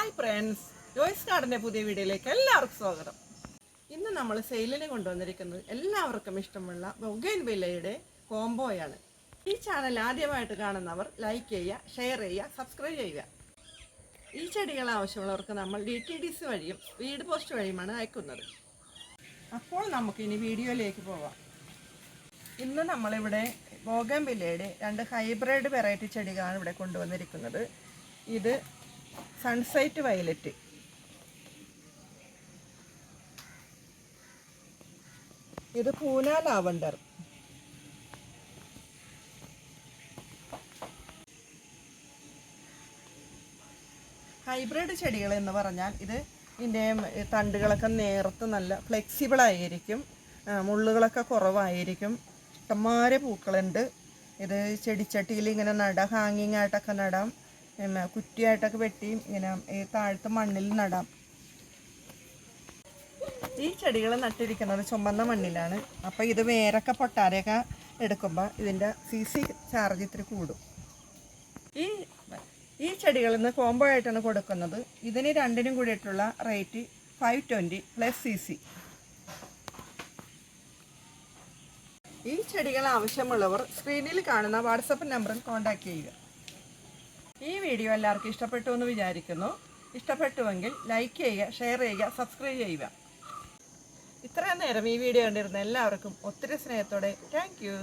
Hi friends, Joyce ഗാർഡൻ്റെ പുതിയ വീഡിയോയിലേക്ക് എല്ലാവർക്കും സ്വാഗതം. ഇന്ന് നമ്മൾ സെയിലിന് കൊണ്ടുവന്നിരിക്കുന്നത് എല്ലാവർക്കും ഇഷ്ടമുള്ള ബൊഗെയിൻവില്ലയുടെ കോംബോയാണ്. ഈ ചാനൽ ആദ്യമായിട്ട് കാണുന്നവർ ലൈക്ക് ചെയ്യുക, ഷെയർ ചെയ്യുക, സബ്സ്ക്രൈബ് ചെയ്യുക. ഈ ചെടികൾ ആവശ്യമുള്ളവർക്ക് നമ്മൾ DTDC വഴിയും സ്പീഡ് പോസ്റ്റ് വഴിയുമാണ് അയക്കുന്നത്. അപ്പോൾ നമുക്കിനി വീഡിയോയിലേക്ക് പോവാം. ഇന്ന് നമ്മളിവിടെ ബൊഗെയിൻവില്ലയുടെ 2 ഹൈബ്രിഡ് വെറൈറ്റി ചെടികളാണ് ഇവിടെ കൊണ്ടുവന്നിരിക്കുന്നത്. ഇത് സൺസൈറ്റ് വയലറ്റ്, ഇത് പൂന ലാവണ്ടർ, ഹൈബ്രിഡ് ചെടികൾ എന്ന് പറഞ്ഞാൽ ഇതിൻ്റെ തണ്ടുകളൊക്കെ നേർത്ത് നല്ല ഫ്ലെക്സിബിൾ ആയിരിക്കും, മുള്ളുകളൊക്കെ കുറവായിരിക്കും, ഇഷ്ടംമാരെ പൂക്കളുണ്ട്. ഇത് ചെടിച്ചട്ടിയിൽ ഇങ്ങനെ നടാം, ഹാങ്ങിങ് ആയിട്ടൊക്കെ നടാം, കുറ്റിയായിട്ടൊക്കെ വെട്ടിയും ഇങ്ങനെ ഈ താഴത്തെ മണ്ണിൽ നടാം. ഈ ചെടികൾ നട്ടിരിക്കുന്നത് ചുമന്ന മണ്ണിലാണ്. അപ്പോൾ ഇത് വേരൊക്കെ പൊട്ടാരെയൊക്കെ എടുക്കുമ്പോൾ ഇതിൻ്റെ CC ചാർജ് ഇത്തിരി കൂടും. ഈ ചെടികളിൽ നിന്ന് കോംബോ ആയിട്ടാണ് കൊടുക്കുന്നത്. ഇതിന് രണ്ടിനും കൂടിയിട്ടുള്ള റേറ്റ് 520 + CC. ഈ ചെടികൾ ആവശ്യമുള്ളവർ സ്ക്രീനിൽ കാണുന്ന വാട്സപ്പ് നമ്പറിൽ കോൺടാക്റ്റ് ചെയ്യുക. ഈ വീഡിയോ എല്ലാവർക്കും ഇഷ്ടപ്പെട്ടു എന്ന് വിചാരിക്കുന്നു. ഇഷ്ടപ്പെട്ടുവെങ്കിൽ ലൈക്ക് ചെയ്യുക, ഷെയർ ചെയ്യുക, സബ്സ്ക്രൈബ് ചെയ്യുക. ഇത്രയും നേരം ഈ വീഡിയോ കണ്ടിരുന്ന എല്ലാവർക്കും ഒത്തിരി സ്നേഹത്തോടെ താങ്ക് യു.